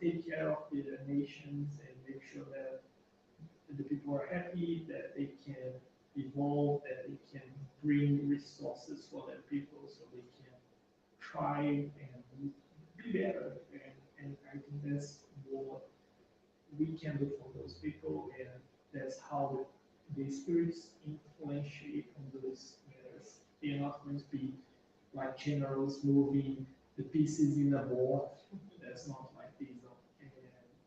take care of the nations and make sure that the people are happy, that they can evolve, that they can bring resources for their people so they can thrive and be better. And I think that's what we can do for those people, and that's how the spirits influentiate on those matters. They're not going to be like generals moving the pieces in a board. That's not like this. And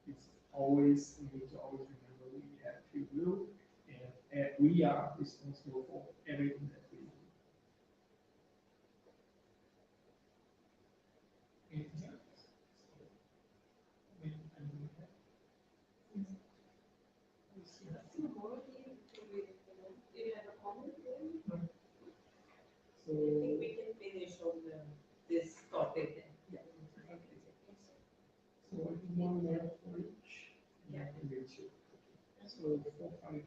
it's always, we need to always remember we have free will, and we are responsible for everything that we do. Anything else? When I'm doing that. I think we can finish on this topic then. So I think one more for each. Yeah. And then two. So 4, 5.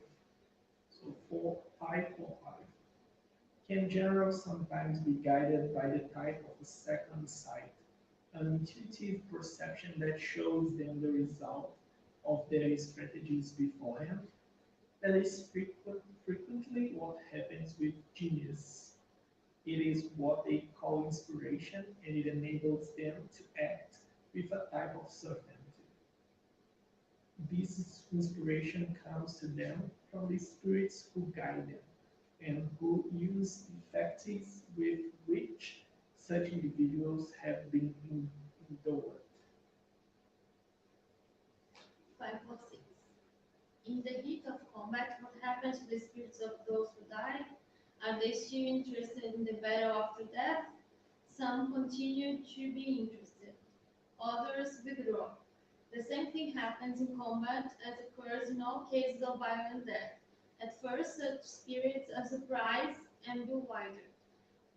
So 4, 5, 4, 5. Can generals sometimes be guided by the type of a second sight, an intuitive perception that shows them the result of their strategies beforehand? That is frequently what happens with genius. It is what they call inspiration, and it enables them to act with a type of certainty. This inspiration comes to them from the spirits who guide them and who use the tactics with which such individuals have been endowed. 546. In the heat of combat, what happens to the spirits of those who died? Are they still interested in the battle after death? Some continue to be interested. Others withdraw. The same thing happens in combat as occurs in all cases of violent death. At first, such spirits are surprised and bewildered.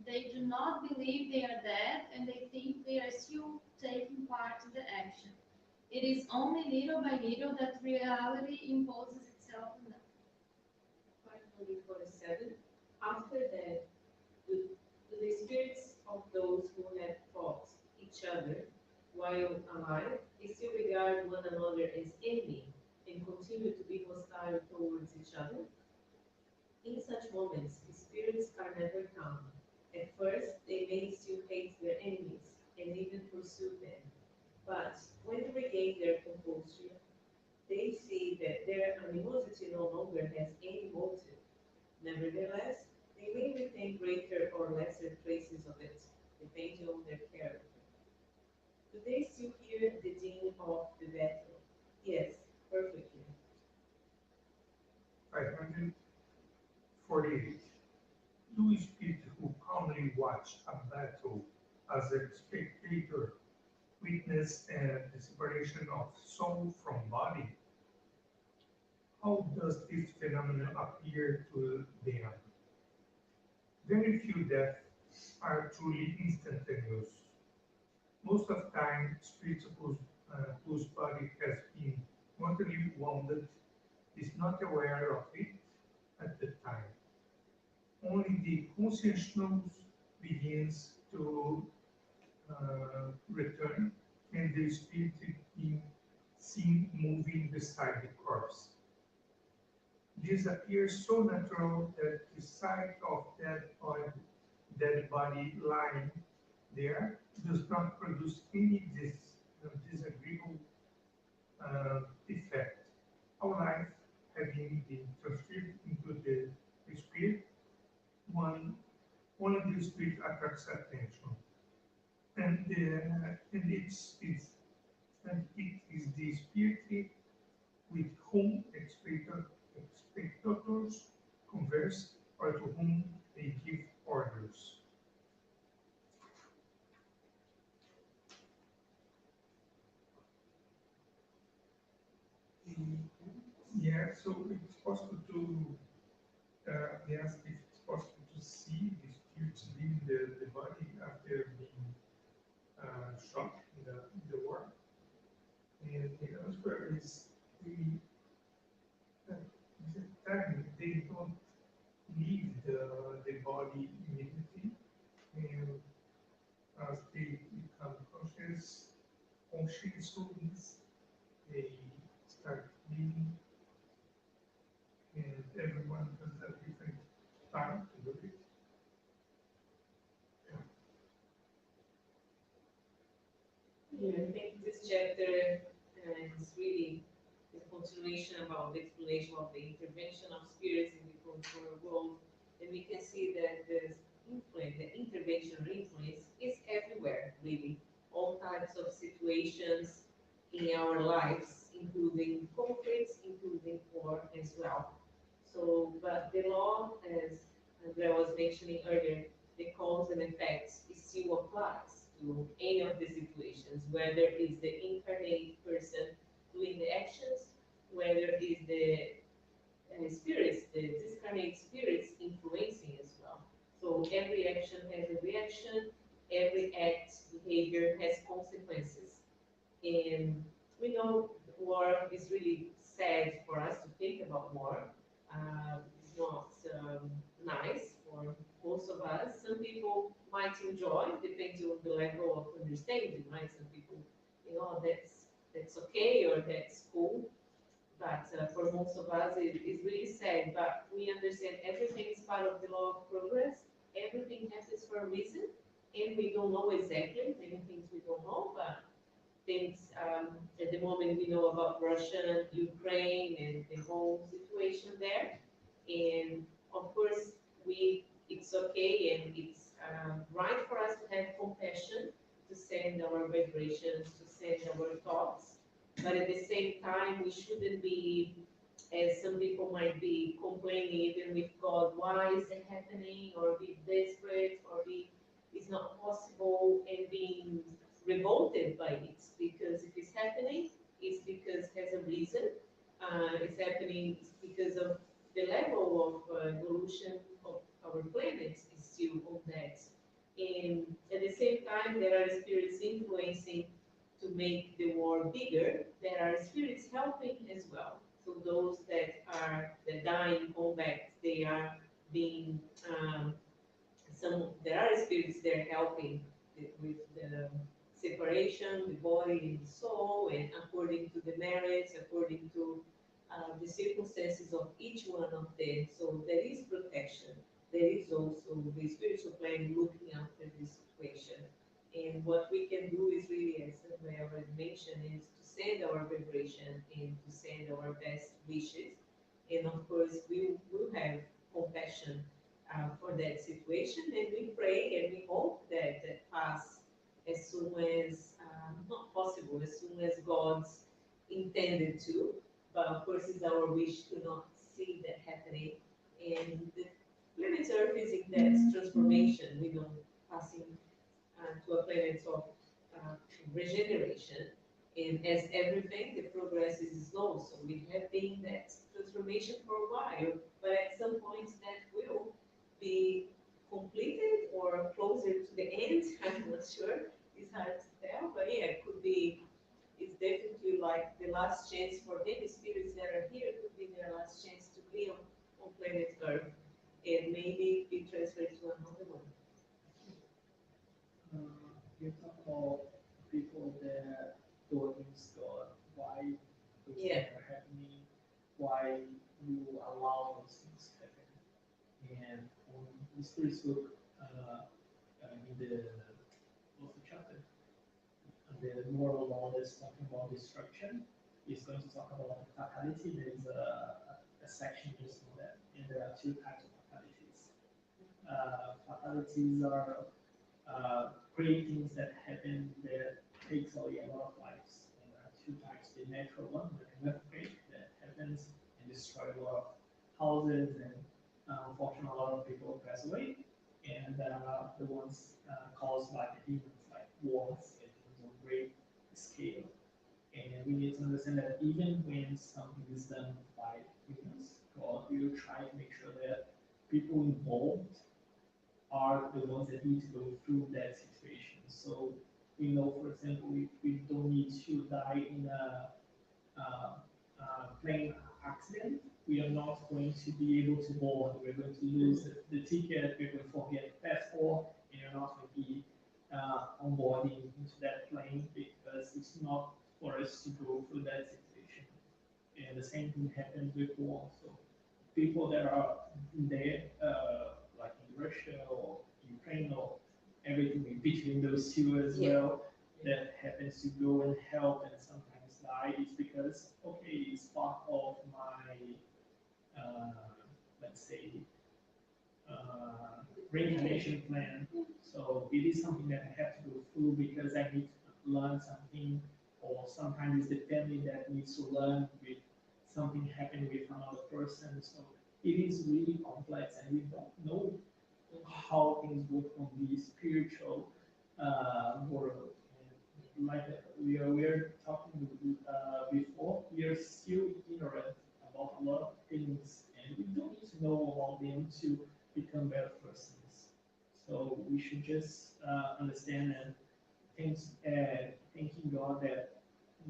They do not believe they are dead, and they think they are still taking part in the action. It is only little by little that reality imposes itself on them. 547. After that, do the spirits of those who have fought each other while alive still regard one another as enemy and continue to be hostile towards each other? In such moments, spirits are never calm. At first, they may still hate their enemies and even pursue them. But when they regain their composure, they see that their animosity no longer has any motive. Nevertheless, they may retain greater or lesser traces of it, depending on their character. Do they still hear the din of the battle? Yes, perfectly. 548. Do spirits who calmly watch a battle as a spectator witness the separation of soul from body? How does this phenomenon appear to them? Very few deaths are truly instantaneous. Most of the time, spirits whose body has been mortally wounded is not aware of it at the time. Only the consciousness begins to return and the spirit is seen moving beside the corpse. This appears so natural that the sight of dead body lying there does not produce any disagreeable effect. Our life having been transferred into the spirit, only the spirit attracts attention. And it is the spirit with whom spectators converse or to whom they give orders. Yeah, so it's possible to yes, it's possible to see the spirits leaving the body after being shot in the war. And the answer is the time they don't leave the body immediately, and as they become conscious of this, they start living, and everyone has a different time to do it. Yeah, I think this chapter is really a continuation about the explanation of the intervention of spirits in the corporeal world, and we can see that the influence, the intervention or influence is everywhere, really. All types of situations in our lives, including conflicts, including war as well. So, but the law, as Andrea was mentioning earlier, the cause and effects, it still applies to any of the situations, whether it's the incarnate person doing the actions, whether it's the spirits, the discarnate spirits influencing as well. So every action has a reaction, every act, behavior has consequences. And we know war is really sad for us to think about war. It's not nice for most of us. Some people might enjoy, depending on the level of understanding, right? Some people, that's okay or that's cool. But for most of us, it's really sad. But we understand everything is part of the law of progress. Everything happens for a reason, and we don't know exactly. Many things we don't know, but things at the moment we know about Russia, Ukraine, and the whole situation there. And of course, it's okay and it's right for us to have compassion, to send our vibrations, to send our thoughts. But at the same time, we shouldn't be, as some people might be complaining even with God, why is it happening, or be desperate, or be, it's not possible, and being revolted by it, because if it's happening, it's because it has a reason. It's happening because of the level of evolution of our planet is still on that. And at the same time, there are spirits influencing to make the war bigger. There are spirits helping as well. So those that die in combat, they are being there are spirits there helping with the separation, the body and the soul, and according to the merits, according to the circumstances of each one of them. So there is protection. There is also the spiritual plane looking after this situation. And what we can do is really, as I already mentioned, is to send our vibration and to send our best wishes. And of course, we will have compassion for that situation, and we pray and we hope that that pass as soon as not possible, as soon as God's intended to. But of course, it's our wish to not see that happening. And the planet Earth is in that transformation. We know passing to a planet of regeneration. And as everything, the progress is slow. So we have been in that transformation for a while, but at some point that will be completed or closer to the end. I'm not sure. It's hard to tell, but yeah, it could be. It's definitely like the last chance for many spirits that are here. It could be their last chance to be on planet Earth, and maybe be transferred to another one. You talk about people that go against God. Why those Yeah. things are happening? Why you allow those things to happen? And on the Spirit's book, in the fourth chapter, the moral law is talking about destruction. It's going to talk about fatality. There is a section just on that, and there are two types of fatalities. Fatalities are great things that happen that takes away a lot of lives. And there are two types: the natural one, like an earthquake that happens and destroys a lot of houses, and unfortunately, a lot of people pass away. And the ones caused by the humans, like wars, and things on great scale. And we need to understand that even when something is done by humans, God will try to make sure that people involved are the ones that need to go through that situation. So we know, for example, we don't need to die in a plane accident we are not going to be able to board. We're going to lose the ticket. We're going to forget the passport, and you're not going to be onboarding into that plane because it's not for us to go through that situation. And the same thing happens with war. So people that are there, like in Russia or Ukraine or everything in between those two as well, that happens to go and help and sometimes die is because, okay, it's part of my, let's say, reincarnation plan. So it is something that I have to go through because I need to learn something, or sometimes it's the family that needs to learn with something happened with another person. So it is really complex, and we don't know how things work on the spiritual world. And like we are talking before, we are still ignorant about a lot of things, and we don't need to know about them to become better persons. So we should just understand and thanking God that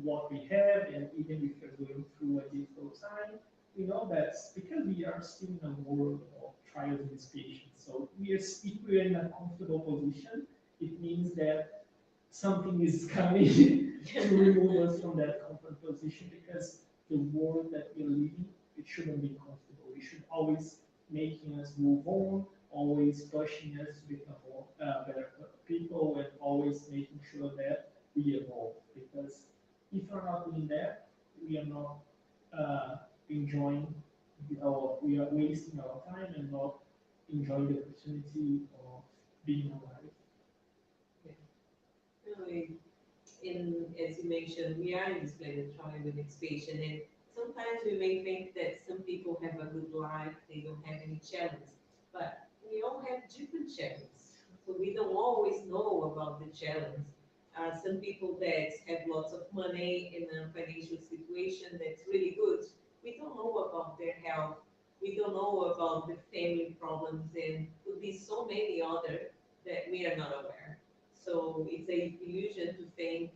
what we have, and even if we're going through a difficult time, we know that because we are still in a world of trials and tribulations. So if we're in a comfortable position, it means that something is coming to remove us from that comfort position because the world that we're living, it shouldn't be comfortable. It should always making us move on, always pushing us to become more better people, and always making sure that we evolve. Because if we're not doing that, we are not enjoying, or we are wasting our time and not enjoying the opportunity of being alive. No, as you mentioned, we are in this planet trying with expiation, and sometimes we may think that some people have a good life, they don't have any challenge, but we all have different challenges, so we don't always know about the challenge. Some people that have lots of money in a financial situation that's really good, we don't know about their health, we don't know about the family problems, and could be so many other that we are not aware. So it's a illusion to think,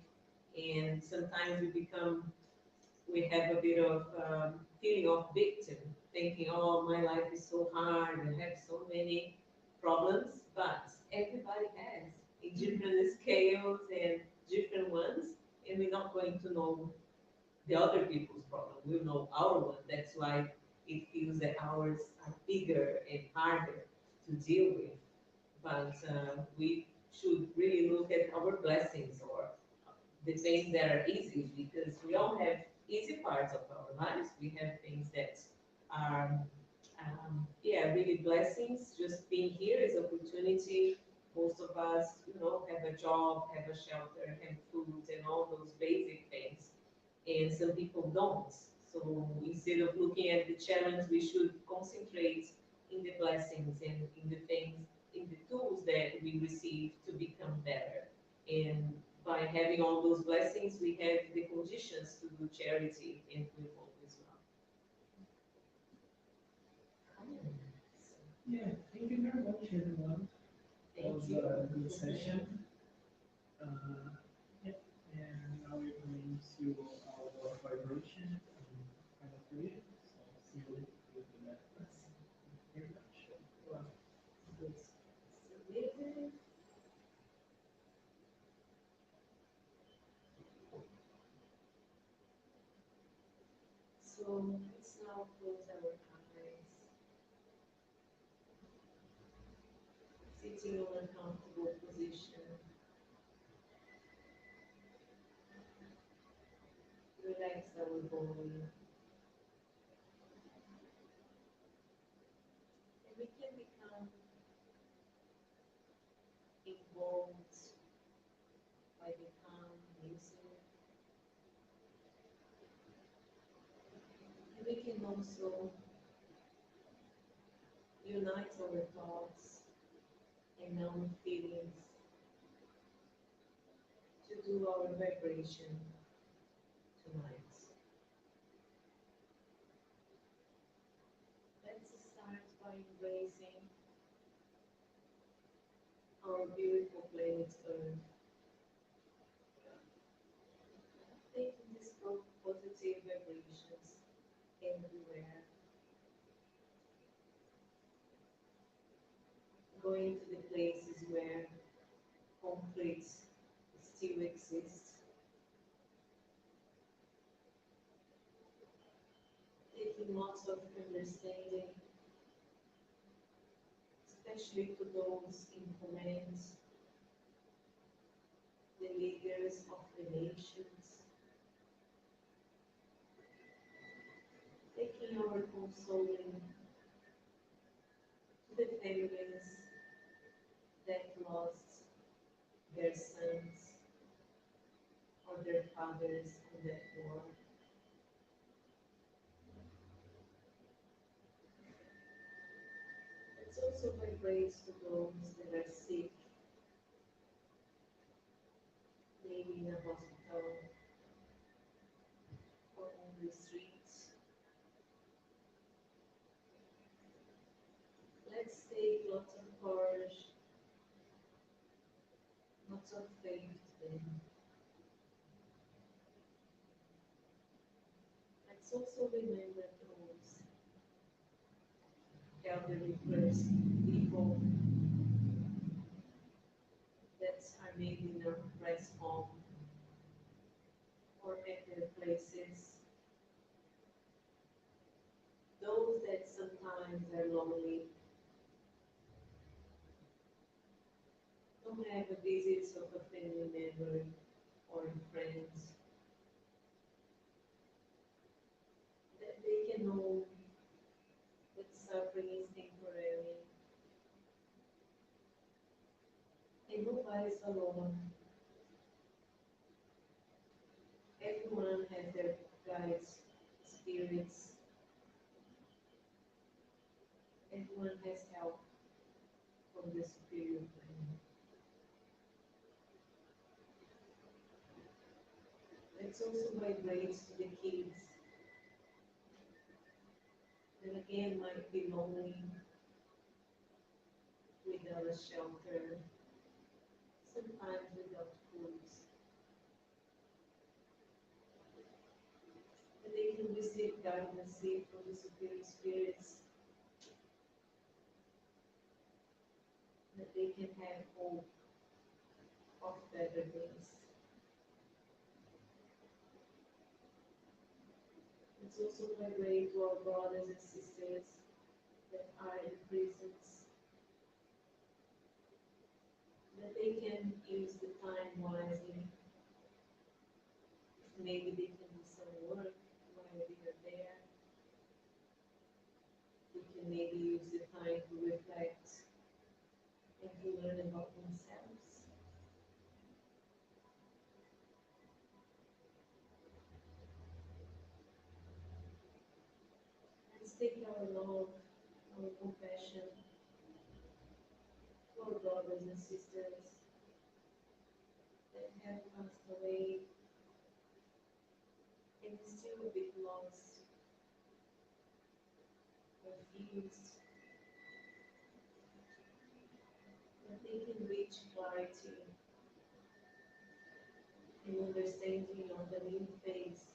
and sometimes we have a bit of feeling of victim, thinking, oh, my life is so hard, I have so many problems, but everybody has in different scales and different ones, and we're not going to know the other people's problem. We'll know our one. That's why it feels that ours are bigger and harder to deal with. But we should really look at our blessings, or the things that are easy, because we all have easy parts of our lives. We have things that are, yeah, really blessings. Just being here is opportunity. Most of us, have a job, have a shelter, have food, and all those basic things. And some people don't. So instead of looking at the challenge, we should concentrate in the blessings and in the things, in the tools that we receive to become better. And by having all those blessings, we have the conditions to do charity and to evolve as well. Yeah, thank you very much, everyone. It Thank was you. a good session. Yeah, and now we're going to our vibration and final prayer. So see you with the next class. Thank you very much. Well, Submitted. So let's now close our eyes, sitting on a comfortable position. Relax our body. And we can become involved by the calm music. And we can also unite our thoughts and our feelings to do our vibration tonight. Let's start by embracing our beautiful planet Earth, taking these positive vibrations everywhere. going to the places where conflicts still exist, taking lots of understanding, especially to those in command, the leaders of the nations, taking our consoling to the families that lost their sons or their fathers in that war. It's also vibrates to those that are sick, maybe in a hospital or on the streets. Let's take lots of courage, lots of faith to them. Let's also remember those elderly people that are maybe in a rest home or at their places. Those that sometimes are lonely, don't have the visits of a family member or friends, that they can know that suffering is temporary and nobody's alone. Everyone has their guides, spirits, everyone has help from the superior plane. Let's also vibrate to the kids that again might be lonely without a shelter, sometimes without food. And they can receive guidance from the superior spirits, that they can have hope of better days. It's also vibrate to our brothers and sisters that are in prisons, that they can use the time wisely. Maybe they can do some work while they are there. They can maybe use the time to reflect and to learn about themselves. Let's take our love, our compassion to our brothers and sisters that have passed away and still a bit lost, confused, that they can reach clarity and understanding of the new phase,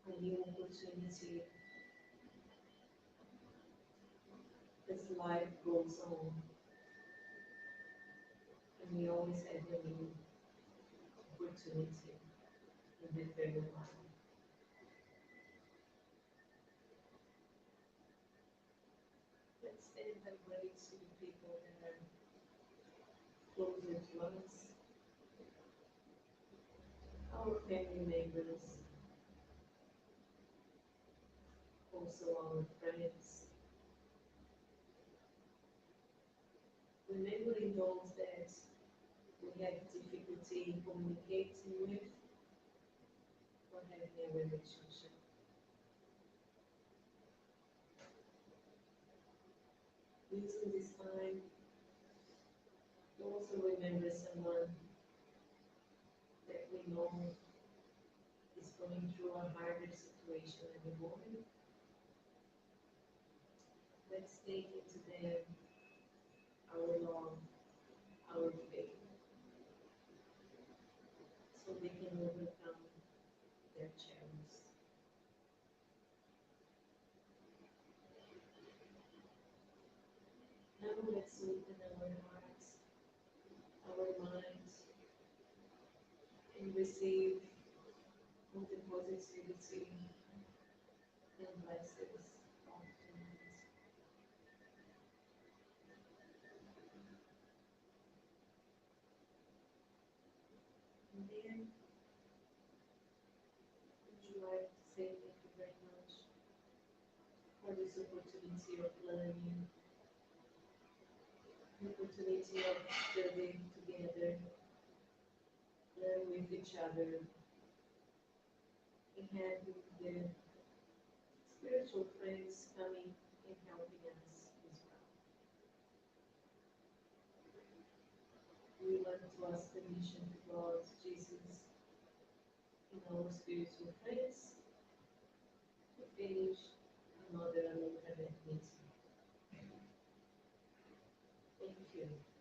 a new opportunity as life goes on. And we always have a new opportunity in the very life. Let's stand and vibrate to the people that are closer to us, our family members, also our friends. Remembering those that we have difficulty in communicating with or having a relationship. Using this time to also remember someone that we know is going through a harder situation at the moment. Let's take it to them our love, our faith, so they can overcome their challenges. open our hearts, our minds, and receive all the positivity and blessings of tonight. And then, would you like to say thank you very much for this opportunity of learning, the opportunity of studying together, learn with each other, and having the spiritual friends coming and helping us as well. We want to ask permission to God, Jesus, and our spiritual friends to finish another Alone meeting. Thank you.